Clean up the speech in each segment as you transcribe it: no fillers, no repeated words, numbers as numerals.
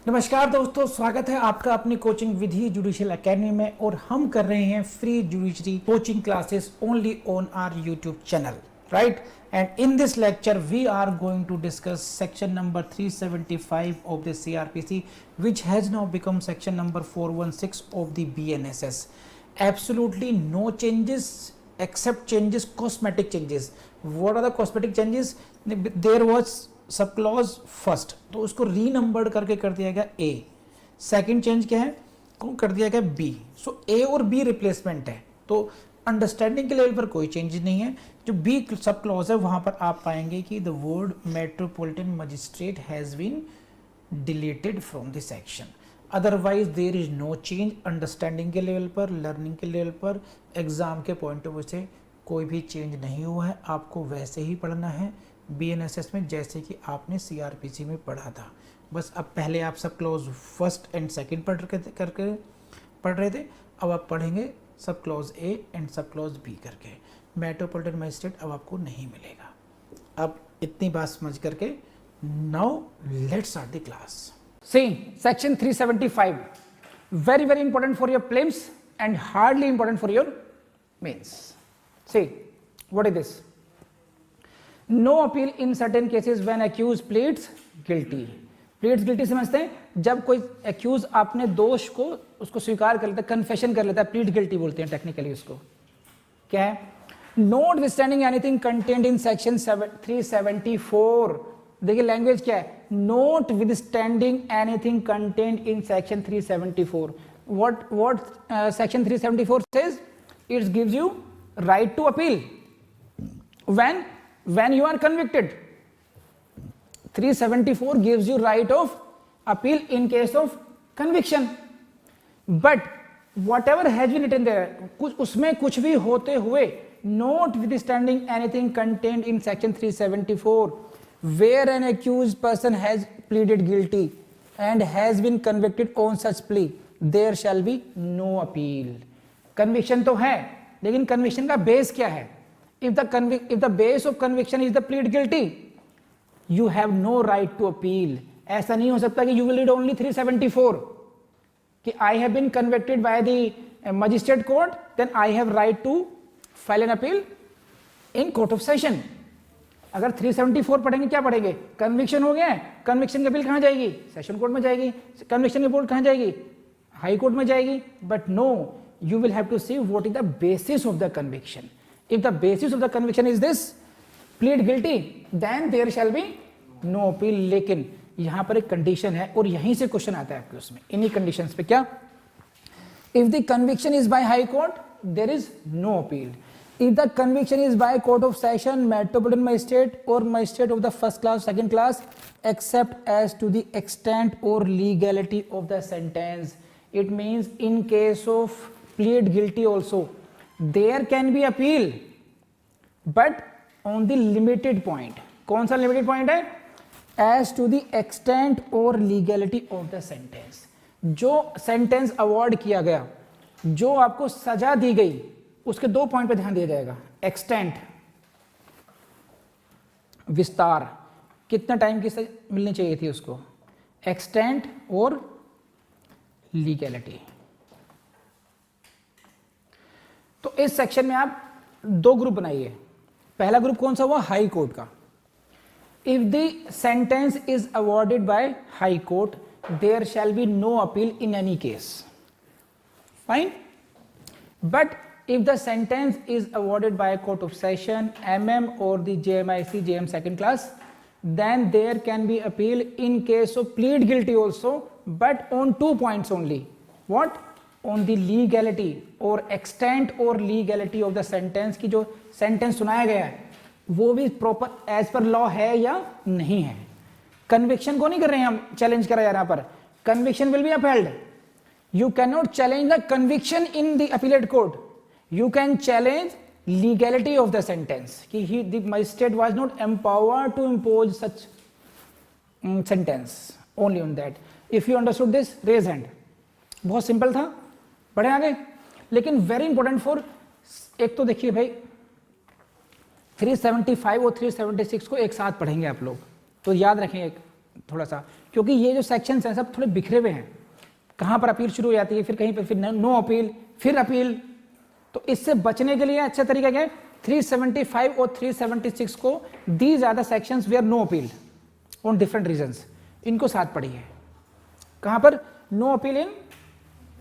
नमस्कार दोस्तों, स्वागत है आपका अपनी कोचिंग विधि जुडिशियल एकेडमी में। और हम कर रहे हैं free judiciary coaching classes only on our YouTube channel, right? And in this lecture we are going to discuss section number 375 of the CRPC, which has now become section number 416 of the BNSS. Absolutely no changes except changes, cosmetic changes. What are the cosmetic changes? There was sub clause first, तो उसको रीनंबर्ड करके कर दिया गया ए। Second change क्या है, कर दिया गया बी। सो ए और बी रिप्लेसमेंट है, तो अंडरस्टैंडिंग के लेवल पर कोई चेंज नहीं है। जो बी सब क्लॉज है वहां पर आप पाएंगे कि the word metropolitan magistrate has been deleted from the section. Otherwise there is no change understanding के लेवल पर, लर्निंग के लेवल पर, एग्जाम के पॉइंट ऑफ व्यू से कोई भी चेंज नहीं हुआ है। आपको वैसे ही पढ़ना है BNSS में जैसे कि आपने CRPC में पढ़ा था। बस अब पहले आप sub clause first and second पढ़ रहे थे, अब आप पढ़ेंगे sub clause A and sub clause B करके। मेट्रोपॉलिटन मजिस्ट्रेट अब आपको नहीं मिलेगा। अब इतनी बात समझ करके now let's start the class. See, section 375, very very important for your prelims and hardly important for your mains. See, what is this? No appeal in certain cases when accused pleads guilty. Pleads guilty समझते हैं, जब कोई accused अपने दोष को उसको स्वीकार कर लेता है, कन्फेशन कर लेता है, plead guilty बोलते हैं टेक्निकली उसको। क्या है? Notwithstanding anything contained in section 374, देखिए लैंग्वेज क्या है, notwithstanding anything contained in section 374. What section 374 says? It gives you right to appeal when you are convicted. 374 gives you right of appeal in case of conviction. But whatever has been written there, कुछ उसमें कुछ भी होते हुए, notwithstanding anything contained in section 374, where an accused person has pleaded guilty and has been convicted on such plea, there shall be no appeal. Conviction तो है, लेकिन conviction का base क्या है? If the base of conviction is the plead guilty, you have no right to appeal. ऐसा नहीं हो सकता कि you will read only 374 कि I have been convicted by the magistrate court, then I have right to file an appeal in court of session. अगर 374 पढ़ेंगे, क्या पढ़ेंगे? कन्विक्शन हो गया है, कन्विक्शन की अपील कहाँ जाएगी? सेशन कोर्ट में जाएगी। कन्विक्शन की रिपोर्ट कहाँ जाएगी? हाई कोर्ट में जाएगी। But no, you will have to see what is the basis of the conviction. If the basis of the conviction is this, plead guilty, then there shall be no appeal. लेकिन यहां पर एक condition है और यहीं से question आता है आपके उसमें, इन्हीं कंडीशंस पे। क्या? If the conviction is by high court, there is no appeal. If the conviction is by court of session, metropolitan magistrate or magistrate of the first class, second class, except as to the extent or legality of the sentence. It means in case of plead guilty also, there can be appeal, but on the limited point. कौन सा limited point है? As to the extent or legality of the sentence. जो sentence award किया गया, जो आपको सजा दी गई, उसके दो पॉइंट पे ध्यान दिया जाएगा। extent, विस्तार, कितना टाइम की सजा मिलनी चाहिए थी उसको, extent और legality। तो इस सेक्शन में आप दो ग्रुप बनाइए। पहला ग्रुप कौन सा हुआ? हाई कोर्ट का। If the sentence is awarded by high court, there shall be no appeal in any case. Fine. But if the sentence is awarded by court of session, MM और the JMIC JM second class, then there can be appeal in case of plead guilty also, but on 2 points only. What? On the legality or extent or legality of the sentence, की जो sentence सुनाया गया है वो भी proper as per law है या नहीं है। conviction को नहीं कर रहे हैं हम, challenge करा जा रहा पर। conviction will be upheld. You cannot challenge the conviction in the appellate court. You can challenge legality of the sentence, कि the magistrate was not empowered to impose such sentence. Only on that. If you understood this, raise hand. बहुत simple था, बढ़े आगे। लेकिन very important for, एक तो देखिए भाई 375 और 376 को एक साथ पढ़ेंगे आप लोग, तो याद रखें एक थोड़ा सा क्योंकि ये जो सेक्शंस हैं सब थोड़े बिखरे हुए हैं, कहाँ पर अपील शुरू हो जाती है, फिर कहीं पर फिर नो अपील, फिर अपील। तो इससे बचने के लिए अच्छा तरीका क्या है, 375 और 376 को these are the sections where no appeal on different reasons, इनको साथ पढ़िए। कहाँ पर no appeal in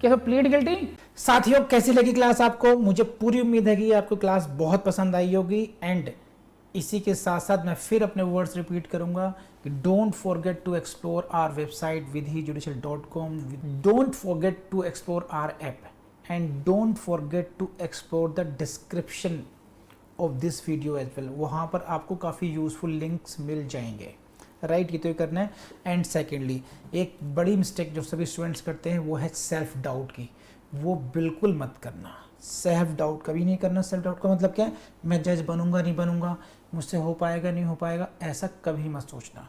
case of plead guilty. साथियों, कैसी लगी क्लास आपको? मुझे पूरी उम्मीद है कि आपको क्लास बहुत पसंद आई होगी। एंड इसी के साथ साथ मैं फिर अपने वर्ड्स रिपीट करूंगा कि don't forget to explore our website vidhijudicial.com, don't forget to explore our app, and don't forget to explore the description of this video as well. वहाँ पर आपको काफ़ी यूजफुल लिंक्स मिल जाएंगे, राइट। ये तो ये करना है। एंड सेकेंडली, एक बड़ी मिस्टेक जो सभी स्टूडेंट्स करते हैं वो है सेल्फ डाउट की। वो बिल्कुल मत करना, सेल्फ डाउट कभी नहीं करना। सेल्फ डाउट का मतलब क्या है, मैं जज बनूंगा नहीं बनूंगा, मुझसे हो पाएगा नहीं हो पाएगा, ऐसा कभी मत सोचना।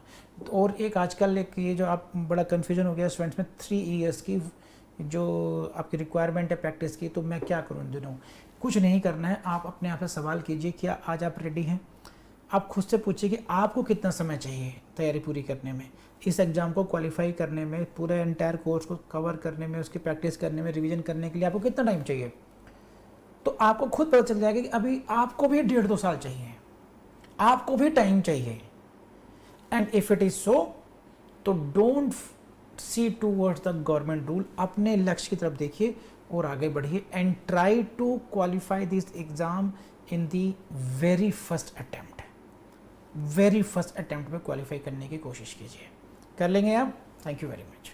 और एक आजकल एक ये जो आप बड़ा कन्फ्यूजन हो गया स्टूडेंट्स में, 3 ईयर्स की जो आपकी रिक्वायरमेंट है प्रैक्टिस की, तो मैं क्या करूँ इन दिनों? कुछ नहीं करना है। आप अपने आप से सवाल कीजिए, क्या आज आप रेडी हैं? आप खुद से पूछिए कि आपको कितना समय चाहिए तैयारी पूरी करने में, इस एग्ज़ाम को क्वालिफाई करने में, पूरे एंटायर कोर्स को कवर करने में, उसकी प्रैक्टिस करने में, रिवीजन करने के लिए आपको कितना टाइम चाहिए। तो आपको खुद पता चल जाएगा कि अभी आपको भी 1.5-2 साल चाहिए, आपको भी टाइम चाहिए। And if it is so, तो don't see towards the government rule, अपने लक्ष्य की तरफ देखिए और आगे बढ़िए। And try to qualify this exam in the very first attempt में क्वालिफाई करने की कोशिश कीजिए। कर लेंगे आप। Thank you very much.